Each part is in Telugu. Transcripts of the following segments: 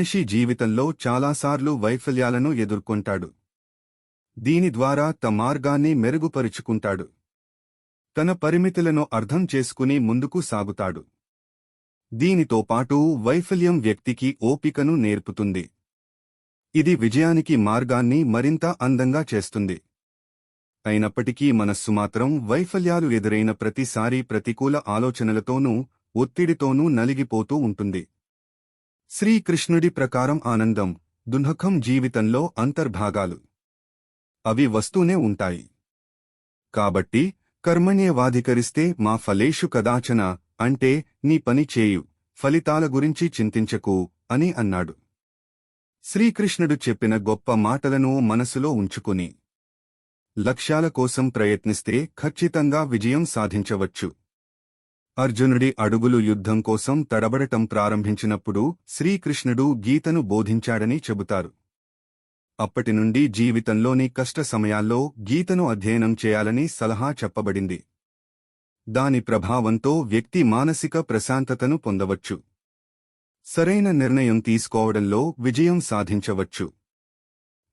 మనిషి జీవితంలో చాలాసార్లు వైఫల్యాలను ఎదుర్కొంటాడు. దీని ద్వారా తన మార్గాన్ని మెరుగుపరుచుకుంటాడు. తన పరిమితులను అర్థం చేసుకుని ముందుకు సాగుతాడు. దీనితో పాటు వైఫల్యం వ్యక్తికి ఓపికను నేర్పుతుంది. ఇది విజయానికి మార్గాన్ని మరింత అందంగా చేస్తుంది. అయినప్పటికీ మనస్సు మాత్రం వైఫల్యాలు ఎదురైన ప్రతిసారీ ప్రతికూల ఆలోచనలతోనూ ఒత్తిడితోనూ నలిగిపోతూ ఉంటుంది. శ్రీకృష్ణుడి ప్రకారం ఆనందం, దుఃఖం జీవితంలో అంతర్భాగాలు. అవి వస్తూనే ఉంటాయి. కాబట్టి కర్మణ్యేవాధికరిస్తే మా ఫలేషు కదాచన అంటే నీ పని చేయు, ఫలితాల గురించి చింతించకు అని అన్నాడు. శ్రీకృష్ణుడు చెప్పిన గొప్ప మాటలను మనసులో ఉంచుకుని లక్ష్యాల కోసం ప్రయత్నిస్తే ఖచ్చితంగా విజయం సాధించవచ్చు. అర్జునుడి అడుగులు యుద్ధం కోసం తడబడటం ప్రారంభించినప్పుడు శ్రీకృష్ణుడు గీతను బోధించాడని చెబుతారు. అప్పటినుండి జీవితంలోని కష్ట సమయాల్లో గీతను అధ్యయనం చేయాలని సలహా చెప్పబడింది. దాని ప్రభావంతో వ్యక్తి మానసిక ప్రశాంతతను పొందవచ్చు. సరైన నిర్ణయం తీసుకోవడంలో విజయం సాధించవచ్చు.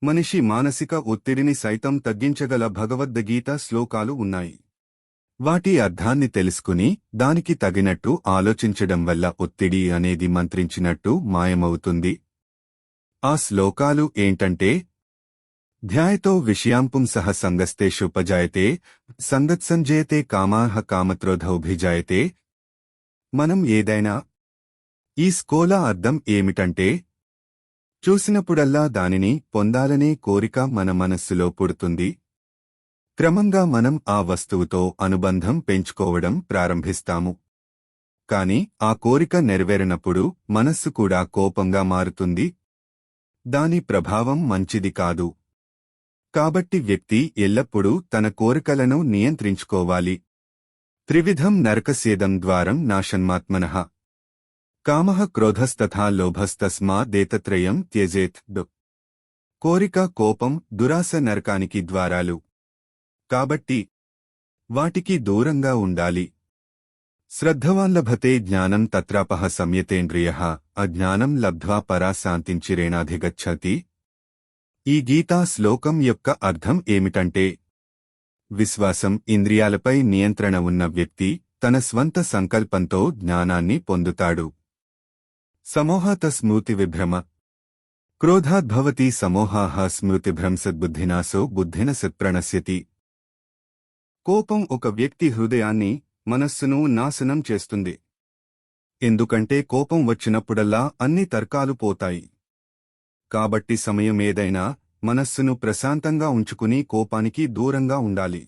మనిషి మానసిక ఒత్తిడిని సైతం తగ్గించగల భగవద్గీత శ్లోకాలు ఉన్నాయి. వాటి అర్థాన్ని తెలుసుకుని దానికి తగినట్టు ఆలోచించడం వల్ల ఒత్తిడి అనేది మంత్రించినట్టు మాయమవుతుంది. ఆ శ్లోకాలు ఏంటంటే, ధ్యాయతో విషయాంపుంసః సంగస్తేషుపజాయతే, సంగత్సంజయతే కామాః కామక్రోధౌభిజాయతే. మనం ఏదైనా ఈ స్కోలా అర్థం ఏమిటంటే, చూసినప్పుడల్లా దానిని పొందాలనే కోరిక మన మనస్సులో పుడుతుంది. క్రమంగా మనం ఆ వస్తువుతో అనుబంధం పెంచుకోవడం ప్రారంభిస్తాము. కాని ఆ కోరిక నెరవేరినప్పుడు మనస్సు కూడా కోపంగా మారుతుంది. దాని ప్రభావం మంచిది కాదు. కాబట్టి వ్యక్తి ఎల్లప్పుడూ తన కోరికలను నియంత్రించుకోవాలి. త్రివిధం నరకస్యేదం ద్వారం నాశన్మాత్మనః కామః క్రోధస్తథా లోభస్తస్మాదేతత్రయం త్యజేత్. కోరిక, కోపం, దురాశ నరకానికి ద్వారాలు. కాబట్టి వాటికి దూరంగా ఉండాలి. శ్రద్ధవాన్ లభతే జ్ఞానం తత్రాపః సంయతేంద్రియః అజ్ఞానం లబ్ధ్వా పరా శాంతించిరేణాధిగచ్చతి. ఈ గీతా శ్లోకం యొక్క అర్థం ఏమిటంటే, విశ్వాసం, ఇంద్రియాలపై నియంత్రణ ఉన్న వ్యక్తి తన స్వంత సంకల్పంతో జ్ఞానాన్ని పొందుతాడు. సమోహాత స్మృతివిభ్రమ క్రోధాద్భవతి సమోహాః స్మృతిభ్రంసద్బుద్ధినాశో బుద్ధినసత్ప్రణశ్యతి. కోపం ఒక వ్యక్తి హృదయాన్ని, మనస్సును నాశనం చేస్తుంది. ఎందుకంటే కోపం వచ్చినప్పుడల్లా అన్ని తర్కాలు పోతాయి. కాబట్టి సమయం ఏదైనా మనస్సును ప్రశాంతంగా ఉంచుకుని కోపానికి దూరంగా ఉండాలి.